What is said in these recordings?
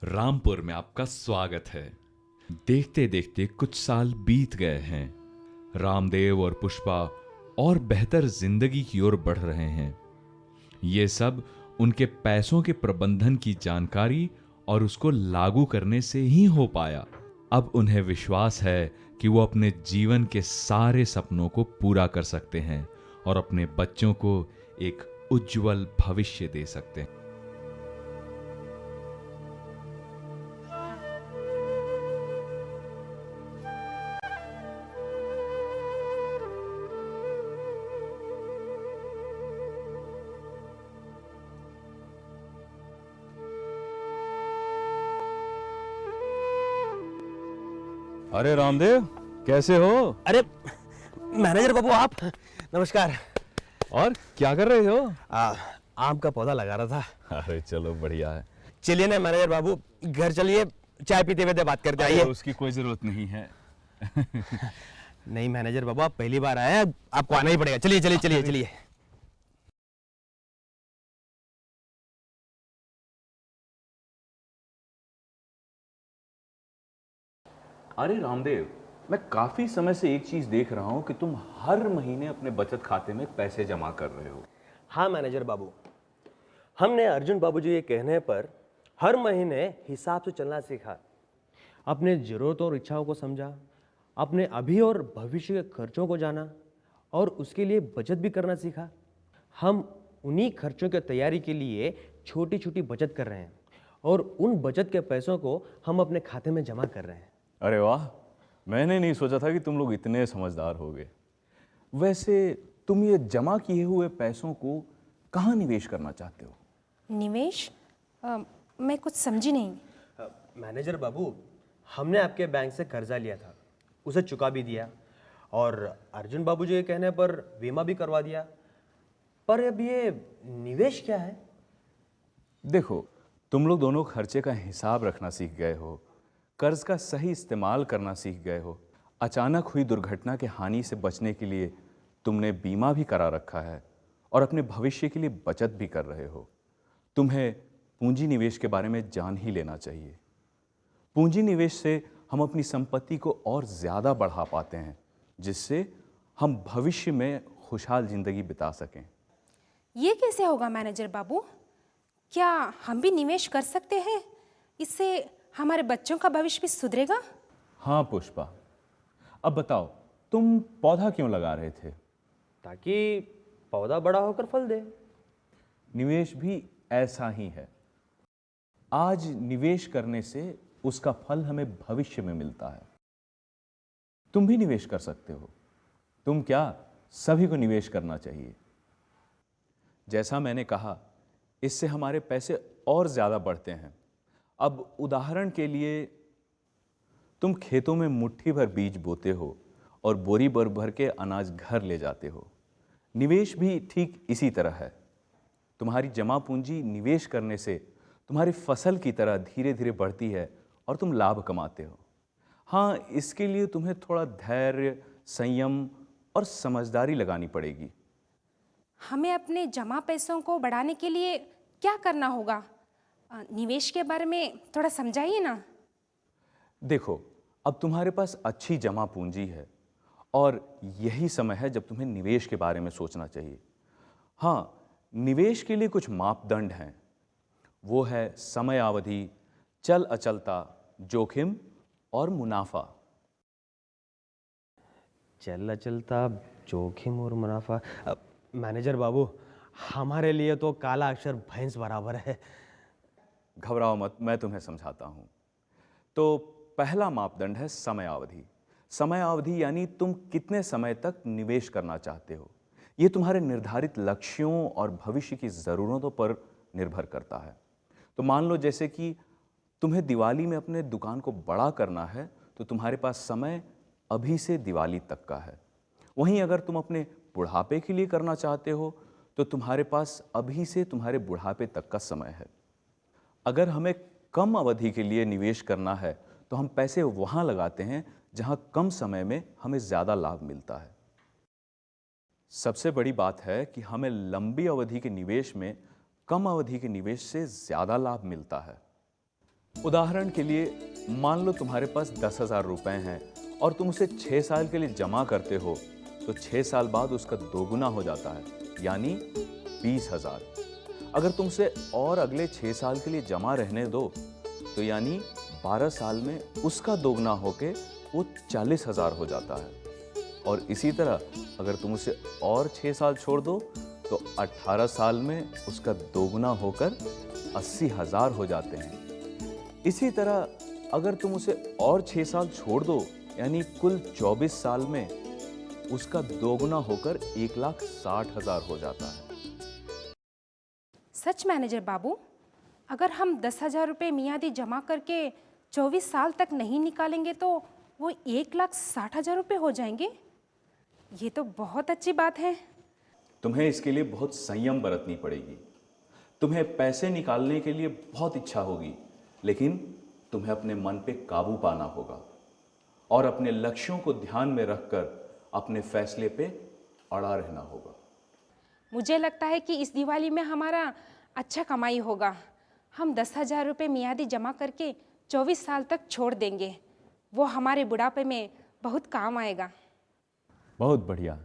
रामपुर में आपका स्वागत है। देखते देखते कुछ साल बीत गए हैं। रामदेव और पुष्पा और बेहतर जिंदगी की ओर बढ़ रहे हैं। ये सब उनके पैसों के प्रबंधन की जानकारी और उसको लागू करने से ही हो पाया। अब उन्हें विश्वास है कि वो अपने जीवन के सारे सपनों को पूरा कर सकते हैं और अपने बच्चों को एक उज्जवल भविष्य दे सकते हैं। अरे रामदेव, कैसे हो? अरे मैनेजर बाबू, आप नमस्कार। और क्या कर रहे हो? आम का पौधा लगा रहा था। अरे चलो, बढ़िया है। चलिए ना मैनेजर बाबू, घर चलिए, चाय पीते हुए बात करते आइए। उसकी कोई जरूरत नहीं है। नहीं मैनेजर बाबू, आप पहली बार आए हैं, आपको आना ही पड़ेगा। चलिए चलिए चलिए चलिए। अरे रामदेव, मैं काफी समय से एक चीज देख रहा हूँ कि तुम हर महीने अपने बचत खाते में पैसे जमा कर रहे हो। हाँ मैनेजर बाबू, हमने अर्जुन बाबू जी के कहने पर हर महीने हिसाब से चलना सीखा, अपने जरूरतों और इच्छाओं को समझा, अपने अभी और भविष्य के खर्चों को जाना और उसके लिए बचत भी करना सीखा। हम उन्हीं खर्चों की तैयारी के लिए छोटी छोटी बचत कर रहे हैं और उन बचत के पैसों को हम अपने खाते में जमा कर रहे हैं। अरे वाह, मैंने नहीं सोचा था कि तुम लोग इतने समझदार होगे। वैसे तुम ये जमा किए हुए पैसों को कहाँ निवेश करना चाहते हो? निवेश? मैं कुछ समझी नहीं। मैनेजर बाबू, हमने आपके बैंक से कर्जा लिया था, उसे चुका भी दिया और अर्जुन बाबू जी के कहने पर बीमा भी करवा दिया। पर अब ये निवेश क्या है? देखो, तुम लोग दोनों खर्चे का हिसाब रखना सीख गए हो, कर्ज का सही इस्तेमाल करना सीख गए हो। अचानक हुई दुर्घटना के हानि से बचने के लिए तुमने बीमा भी करा रखा है और अपने भविष्य के लिए बचत भी कर रहे हो। तुम्हें पूंजी निवेश के बारे में जान ही लेना चाहिए। पूंजी निवेश से हम अपनी संपत्ति को और ज़्यादा बढ़ा पाते हैं, जिससे हम भविष्य में खुशहाल जिंदगी बिता सकें। ये कैसे होगा मैनेजर बाबू? क्या हम भी निवेश कर सकते हैं? इससे हमारे बच्चों का भविष्य भी सुधरेगा? हाँ पुष्पा, अब बताओ, तुम पौधा क्यों लगा रहे थे? ताकि पौधा बड़ा होकर फल दे। निवेश भी ऐसा ही है। आज निवेश करने से उसका फल हमें भविष्य में मिलता है। तुम भी निवेश कर सकते हो। तुम क्या, सभी को निवेश करना चाहिए। जैसा मैंने कहा, इससे हमारे पैसे और ज्यादा बढ़ते हैं। अब उदाहरण के लिए, तुम खेतों में मुट्ठी भर बीज बोते हो और बोरी भर भर के अनाज घर ले जाते हो। निवेश भी ठीक इसी तरह है। तुम्हारी जमा पूंजी निवेश करने से तुम्हारी फसल की तरह धीरे धीरे बढ़ती है और तुम लाभ कमाते हो। हाँ, इसके लिए तुम्हें थोड़ा धैर्य, संयम और समझदारी लगानी पड़ेगी। हमें अपने जमा पैसों को बढ़ाने के लिए क्या करना होगा? निवेश के बारे में थोड़ा समझाइए ना। देखो, अब तुम्हारे पास अच्छी जमा पूंजी है और यही समय है जब तुम्हें निवेश के बारे में सोचना चाहिए। हाँ, निवेश के लिए कुछ मापदंड हैं। वो है समय अवधि, चल अचलता, जोखिम और मुनाफा। चल अचलता, जोखिम और मुनाफा। मैनेजर बाबू, हमारे लिए तो काला अक्षर भैंस बराबर है। घबराओ मत, मैं तुम्हें समझाता हूं। तो पहला मापदंड है समय अवधि। समय अवधि यानी तुम कितने समय तक निवेश करना चाहते हो। यह तुम्हारे निर्धारित लक्ष्यों और भविष्य की जरूरतों पर निर्भर करता है। तो मान लो जैसे कि तुम्हें दिवाली में अपने दुकान को बड़ा करना है, तो तुम्हारे पास समय अभी से दिवाली तक का है। वहीं अगर तुम अपने बुढ़ापे के लिए करना चाहते हो, तो तुम्हारे पास अभी से तुम्हारे बुढ़ापे तक का समय है। अगर हमें कम अवधि के लिए निवेश करना है, तो हम पैसे वहां लगाते हैं जहां कम समय में हमें ज्यादा लाभ मिलता है। सबसे बड़ी बात है कि हमें लंबी अवधि के निवेश में कम अवधि के निवेश से ज्यादा लाभ मिलता है। उदाहरण के लिए मान लो तुम्हारे पास 10,000 रुपए हैं और तुम उसे 6 साल के लिए जमा करते हो, तो 6 साल बाद उसका दोगुना हो जाता है, यानी 20,000। अगर तुमसे और अगले 6 साल के लिए जमा रहने दो, तो यानी 12 साल में उसका दोगुना होके वो 40,000 हो जाता है। और इसी तरह अगर तुम उसे और 6 साल छोड़ दो, तो 18 साल में उसका दोगुना होकर 80,000 हो जाते हैं। इसी तरह अगर तुम उसे और 6 साल छोड़ दो, यानी कुल 24 साल में उसका दोगुना होकर 1,60,000 हो जाता है। सच मैनेजर बाबू, अगर हम 10,000 रुपये मियादी जमा करके 24 साल तक नहीं निकालेंगे तो वो 1,60,000 रुपये हो जाएंगे। ये तो बहुत अच्छी बात है। तुम्हें इसके लिए बहुत संयम बरतनी पड़ेगी। तुम्हें पैसे निकालने के लिए बहुत इच्छा होगी, लेकिन तुम्हें अपने मन पे काबू पाना होगा और अपने लक्ष्यों को ध्यान में रखकर अपने फैसले पे अड़ा रहना होगा। मुझे लगता है कि इस दिवाली में हमारा अच्छा कमाई होगा। हम 10,000 रुपये मियादी जमा करके 24 साल तक छोड़ देंगे। वो हमारे बुढ़ापे में बहुत काम आएगा। बहुत बढ़िया,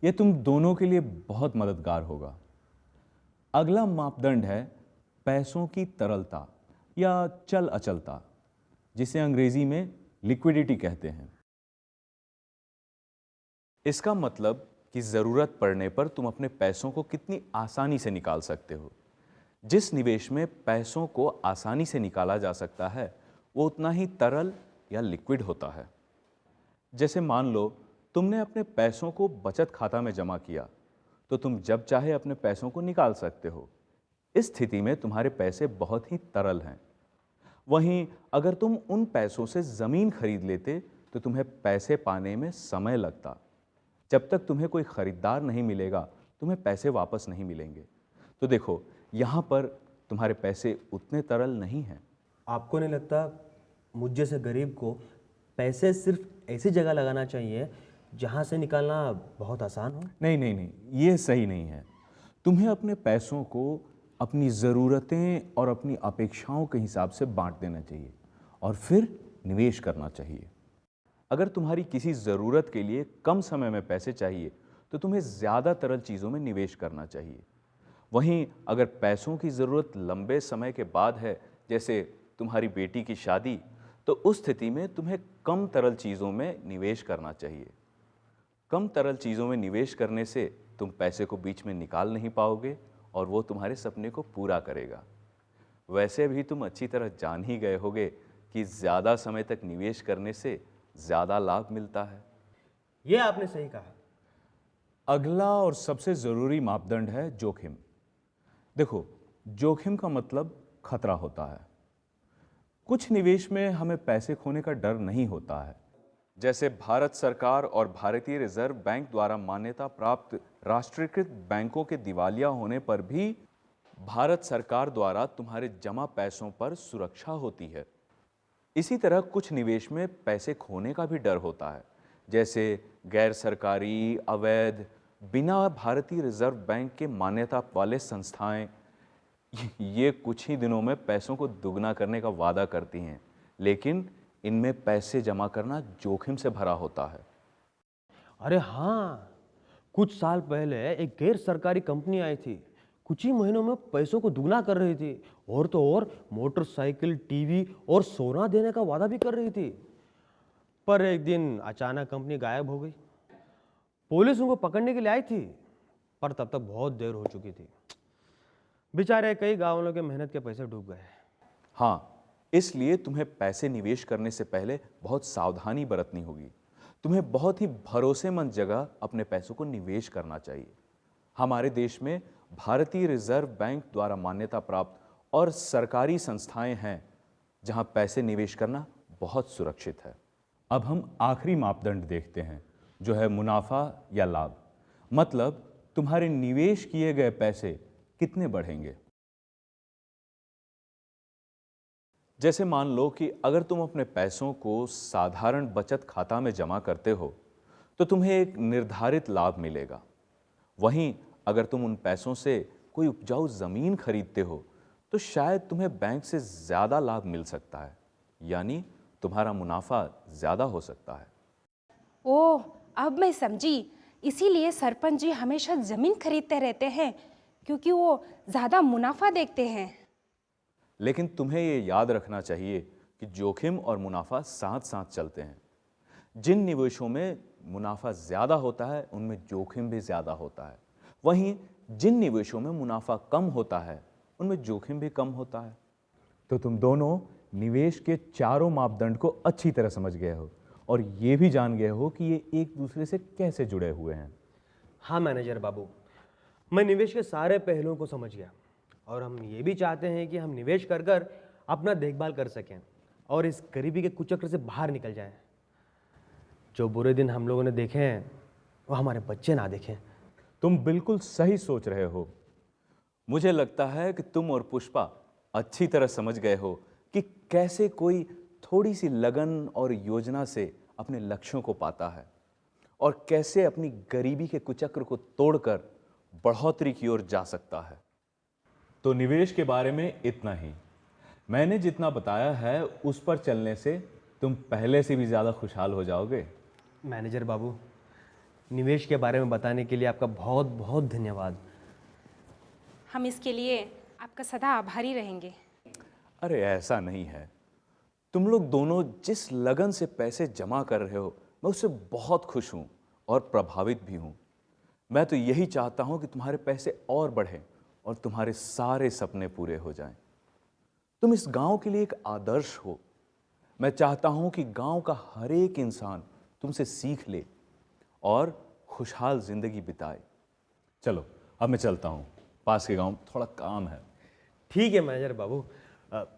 ये तुम दोनों के लिए बहुत मददगार होगा। अगला मापदंड है पैसों की तरलता या चल अचलता, जिसे अंग्रेजी में लिक्विडिटी कहते हैं। इसका मतलब कि जरूरत पड़ने पर तुम अपने पैसों को कितनी आसानी से निकाल सकते हो। जिस निवेश में पैसों को आसानी से निकाला जा सकता है, वो उतना ही तरल या लिक्विड होता है। जैसे मान लो तुमने अपने पैसों को बचत खाता में जमा किया, तो तुम जब चाहे अपने पैसों को निकाल सकते हो। इस स्थिति में तुम्हारे पैसे बहुत ही तरल हैं। वहीं अगर तुम उन पैसों से जमीन खरीद लेते, तो तुम्हें पैसे पाने में समय लगता। जब तक तुम्हें कोई खरीदार नहीं मिलेगा, तुम्हें पैसे वापस नहीं मिलेंगे। तो देखो, यहाँ पर तुम्हारे पैसे उतने तरल नहीं हैं। आपको नहीं लगता मुझ जैसे गरीब को पैसे सिर्फ ऐसी जगह लगाना चाहिए जहाँ से निकालना बहुत आसान हो? नहीं नहीं नहीं, ये सही नहीं है। तुम्हें अपने पैसों को अपनी ज़रूरतें और अपनी अपेक्षाओं के हिसाब से बांट देना चाहिए और फिर निवेश करना चाहिए। अगर तुम्हारी किसी ज़रूरत के लिए कम समय में पैसे चाहिए, तो तुम्हें ज़्यादा तरल चीज़ों में निवेश करना चाहिए। वहीं अगर पैसों की ज़रूरत लंबे समय के बाद है, जैसे तुम्हारी बेटी की शादी, तो उस स्थिति में तुम्हें कम तरल चीज़ों में निवेश करना चाहिए। कम तरल चीज़ों में निवेश करने से तुम पैसे को बीच में निकाल नहीं पाओगे और वो तुम्हारे सपने को पूरा करेगा। वैसे भी तुम अच्छी तरह जान ही गए होगे कि ज़्यादा समय तक निवेश करने से ज़्यादा लाभ मिलता है। ये आपने सही कहा। अगला और सबसे ज़रूरी मापदंड है जोखिम। देखो, जोखिम का मतलब खतरा होता है। कुछ निवेश में हमें पैसे खोने का डर नहीं होता है। जैसे भारत सरकार और भारतीय रिजर्व बैंक द्वारा मान्यता प्राप्त राष्ट्रीयकृत बैंकों के दिवालिया होने पर भी भारत सरकार द्वारा तुम्हारे जमा पैसों पर सुरक्षा होती है। इसी तरह कुछ निवेश में पैसे खोने का भी डर होता है, जैसे गैर सरकारी, अवैध, बिना भारतीय रिजर्व बैंक के मान्यता वाले संस्थाएं। ये कुछ ही दिनों में पैसों को दुगना करने का वादा करती हैं, लेकिन इनमें पैसे जमा करना जोखिम से भरा होता है। अरे हाँ, कुछ साल पहले एक गैर सरकारी कंपनी आई थी। कुछ ही महीनों में पैसों को दुगना कर रही थी और तो और मोटरसाइकिल, टीवी और सोना देने का वादा भी कर रही थी। पर एक दिन अचानक कंपनी गायब हो गई। पुलिस उनको पकड़ने के लिए आई थी, पर तब तक बहुत देर हो चुकी थी। बेचारे कई गाँव वालों के मेहनत के पैसे डूब गए। हाँ, इसलिए तुम्हें पैसे निवेश करने से पहले बहुत सावधानी बरतनी होगी। तुम्हें बहुत ही भरोसेमंद जगह अपने पैसों को निवेश करना चाहिए। हमारे देश में भारतीय रिजर्व बैंक द्वारा मान्यता प्राप्त और सरकारी संस्थाएं हैं जहां पैसे निवेश करना बहुत सुरक्षित है। अब हम आखिरी मापदंड देखते हैं, जो है मुनाफा या लाभ। मतलब तुम्हारे निवेश किए गए पैसे कितने बढ़ेंगे। जैसे मान लो कि अगर तुम अपने पैसों को साधारण बचत खाता में जमा करते हो, तो तुम्हें एक निर्धारित लाभ मिलेगा। वहीं अगर तुम उन पैसों से कोई उपजाऊ जमीन खरीदते हो, तो शायद तुम्हें बैंक से ज्यादा लाभ मिल सकता है, यानी तुम्हारा मुनाफा ज्यादा हो सकता है। ओह, अब मैं समझी। इसीलिए सरपंच जी हमेशा जमीन खरीदते रहते हैं, क्योंकि वो ज़्यादा मुनाफा देखते हैं। लेकिन तुम्हें ये याद रखना चाहिए कि जोखिम और मुनाफा साथ साथ चलते हैं। जिन निवेशों में मुनाफा ज्यादा होता है उनमें जोखिम भी ज्यादा होता है, वहीं जिन निवेशों में मुनाफा कम होता है उनमें जोखिम भी कम होता है। तो तुम दोनों निवेश के चारों मापदंड को अच्छी तरह समझ गए हो और ये भी जान गए हो कि ये एक दूसरे से कैसे जुड़े हुए हैं। हाँ मैनेजर बाबू, मैं निवेश के सारे पहलुओं को समझ गया और हम ये भी चाहते हैं कि हम निवेश कर कर अपना देखभाल कर सकें और इस गरीबी के कुचक्र से बाहर निकल जाएं। जो बुरे दिन हम लोगों ने देखे हैं वो हमारे बच्चे ना देखें। तुम बिल्कुल सही सोच रहे हो। मुझे लगता है कि तुम और पुष्पा अच्छी तरह समझ गए हो कि कैसे कोई थोड़ी सी लगन और योजना से अपने लक्ष्यों को पाता है और कैसे अपनी गरीबी के कुचक्र को तोड़कर बढ़ोतरी की ओर जा सकता है। तो निवेश के बारे में इतना ही। मैंने जितना बताया है उस पर चलने से तुम पहले से भी ज्यादा खुशहाल हो जाओगे। मैनेजर बाबू, निवेश के बारे में बताने के लिए आपका बहुत बहुत धन्यवाद। हम इसके लिए आपका सदा आभारी रहेंगे। अरे ऐसा नहीं है। तुम लोग दोनों जिस लगन से पैसे जमा कर रहे हो मैं उससे बहुत खुश हूं और प्रभावित भी हूं। मैं तो यही चाहता हूं कि तुम्हारे पैसे और बढ़ें और तुम्हारे सारे सपने पूरे हो जाएं। तुम इस गांव के लिए एक आदर्श हो। मैं चाहता हूं कि गांव का हर एक इंसान तुमसे सीख ले और खुशहाल जिंदगी बिताए। चलो अब मैं चलता हूं, पास के गांव थोड़ा काम है। ठीक है मैनेजर बाबू,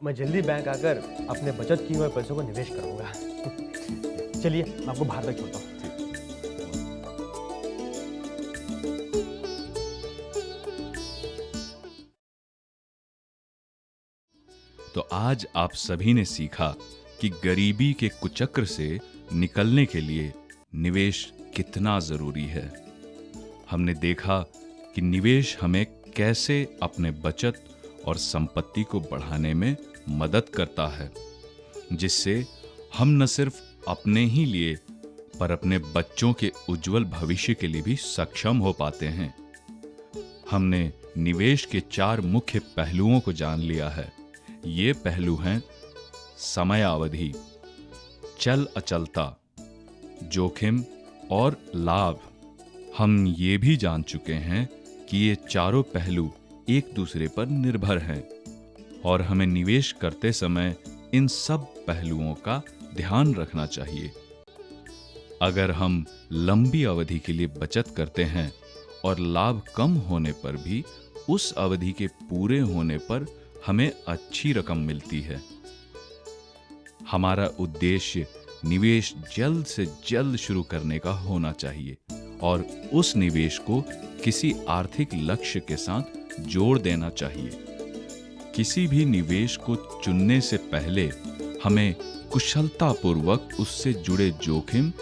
मैं जल्दी बैंक आकर अपने बचत किए हुए पैसों को निवेश करूंगा। चलिए मैं आपको बाहर तक छोड़ता हूँ। तो आज आप सभी ने सीखा कि गरीबी के कुचक्र से निकलने के लिए निवेश कितना जरूरी है। हमने देखा कि निवेश हमें कैसे अपने बचत और संपत्ति को बढ़ाने में मदद करता है, जिससे हम न सिर्फ अपने ही लिए पर अपने बच्चों के उज्जवल भविष्य के लिए भी सक्षम हो पाते हैं। हमने निवेश के 4 मुख्य पहलुओं को जान लिया है। ये पहलू हैं समयावधि, चल अचलता, जोखिम और लाभ। हम ये भी जान चुके हैं कि ये चारों पहलू एक दूसरे पर निर्भर हैं और हमें निवेश करते समय इन सब पहलुओं का ध्यान रखना चाहिए। अगर हम लंबी अवधि के लिए बचत करते हैं और लाभ कम होने पर भी उस अवधि के पूरे होने पर हमें अच्छी रकम मिलती है। हमारा उद्देश्य निवेश जल्द से जल्द शुरू करने का होना चाहिए और उस निवेश को किसी आर्थिक लक्ष्य के साथ जोड़ देना चाहिए। किसी भी निवेश को चुनने से पहले हमें कुशलतापूर्वक उससे जुड़े जोखिम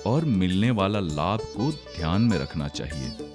और मिलने वाला लाभ को ध्यान में रखना चाहिए।